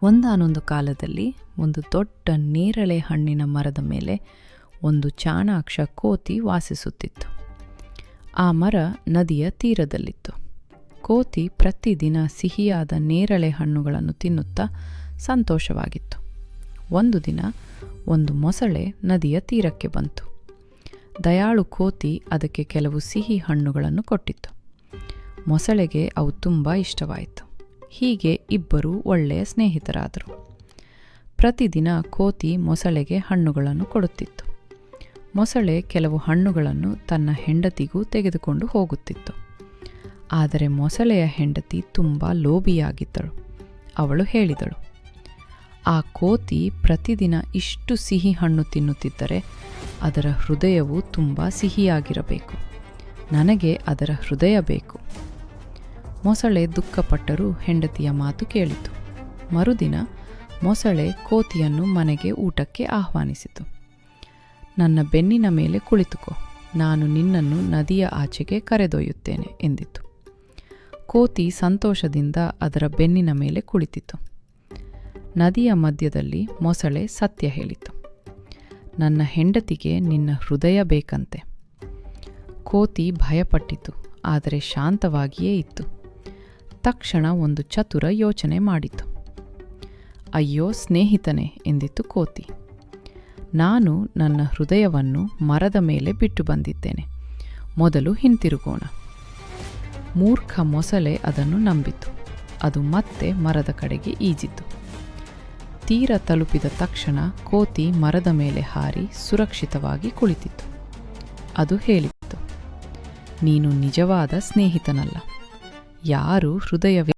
ಒಂದಾನೊಂದು ಕಾಲದಲ್ಲಿ ಒಂದು ದೊಡ್ಡ ನೇರಳೆ ಹಣ್ಣಿನ ಮರದ ಮೇಲೆ ಒಂದು ಚಾಣಾಕ್ಷ ಕೋತಿ ವಾಸಿಸುತ್ತಿತ್ತು. ಆ ಮರ ನದಿಯ ತೀರದಲ್ಲಿತ್ತು. ಕೋತಿ ಪ್ರತಿದಿನ ಸಿಹಿಯಾದ ನೇರಳೆ ಹಣ್ಣುಗಳನ್ನು ತಿನ್ನುತ್ತಾ ಸಂತೋಷವಾಗಿತ್ತು. ಒಂದು ದಿನ ಒಂದು ಮೊಸಳೆ ನದಿಯ ತೀರಕ್ಕೆ ಬಂತು. ದಯಾಳು ಕೋತಿ ಅದಕ್ಕೆ ಕೆಲವು ಸಿಹಿ ಹಣ್ಣುಗಳನ್ನು ಕೊಟ್ಟಿತ್ತು. ಮೊಸಳೆಗೆ ಅವು ತುಂಬ ಇಷ್ಟವಾಯಿತು. ಹೀಗೆ ಇಬ್ಬರೂ ಒಳ್ಳೆಯ ಸ್ನೇಹಿತರಾದರು. ಪ್ರತಿದಿನ ಕೋತಿ ಮೊಸಳೆಗೆ ಹಣ್ಣುಗಳನ್ನು ಕೊಡುತ್ತಿತ್ತು. ಮೊಸಳೆ ಕೆಲವು ಹಣ್ಣುಗಳನ್ನು ತನ್ನ ಹೆಂಡತಿಗೂ ತೆಗೆದುಕೊಂಡು ಹೋಗುತ್ತಿತ್ತು. ಆದರೆ ಮೊಸಳೆಯ ಹೆಂಡತಿ ತುಂಬ ಲೋಭಿಯಾಗಿದ್ದಳು. ಅವಳು ಹೇಳಿದಳು, ಆ ಕೋತಿ ಪ್ರತಿದಿನ ಇಷ್ಟು ಸಿಹಿ ಹಣ್ಣು ತಿನ್ನುತ್ತಿದ್ದರೆ ಅದರ ಹೃದಯವು ತುಂಬ ಸಿಹಿಯಾಗಿರಬೇಕು. ನನಗೆ ಅದರ ಹೃದಯ ಬೇಕು. ಮೊಸಳೆ ದುಃಖಪಟ್ಟರೂ ಹೆಂಡತಿಯ ಮಾತು ಕೇಳಿತು. ಮರುದಿನ ಮೊಸಳೆ ಕೋತಿಯನ್ನು ಮನೆಗೆ ಊಟಕ್ಕೆ ಆಹ್ವಾನಿಸಿತು. ನನ್ನ ಬೆನ್ನಿನ ಮೇಲೆ ಕುಳಿತುಕೋ, ನಾನು ನಿನ್ನನ್ನು ನದಿಯ ಆಚೆಗೆ ಕರೆದೊಯ್ಯುತ್ತೇನೆ ಎಂದಿತು. ಕೋತಿ ಸಂತೋಷದಿಂದ ಅದರ ಬೆನ್ನಿನ ಮೇಲೆ ಕುಳಿತಿತು. ನದಿಯ ಮಧ್ಯದಲ್ಲಿ ಮೊಸಳೆ ಸತ್ಯ ಹೇಳಿತು, ನನ್ನ ಹೆಂಡತಿಗೆ ನಿನ್ನ ಹೃದಯ ಬೇಕಂತೆ. ಕೋತಿ ಭಯಪಟ್ಟಿತು, ಆದರೆ ಶಾಂತವಾಗಿಯೇ ಇತ್ತು. ತಕ್ಷಣ ಒಂದು ಚತುರ ಯೋಚನೆ ಮಾಡಿತು. ಅಯ್ಯೋ ಸ್ನೇಹಿತನೇ ಎಂದಿತು ಕೋತಿ, ನಾನು ನನ್ನ ಹೃದಯವನ್ನು ಮರದ ಮೇಲೆ ಬಿಟ್ಟು ಬಂದಿದ್ದೇನೆ. ಮೊದಲು ಹಿಂತಿರುಗೋಣ. ಮೂರ್ಖ ಮೊಸಳೆ ಅದನ್ನು ನಂಬಿತು. ಅದು ಮತ್ತೆ ಮರದ ಕಡೆಗೆ ಈಜಿತು. ತೀರ ತಲುಪಿದ ತಕ್ಷಣ ಕೋತಿ ಮರದ ಮೇಲೆ ಹಾರಿ ಸುರಕ್ಷಿತವಾಗಿ ಕುಳಿತಿತು. ಅದು ಹೇಳಿತು, ನೀನು ನಿಜವಾದ ಸ್ನೇಹಿತನಲ್ಲ. ಯಾರು ಹೃದಯವೇ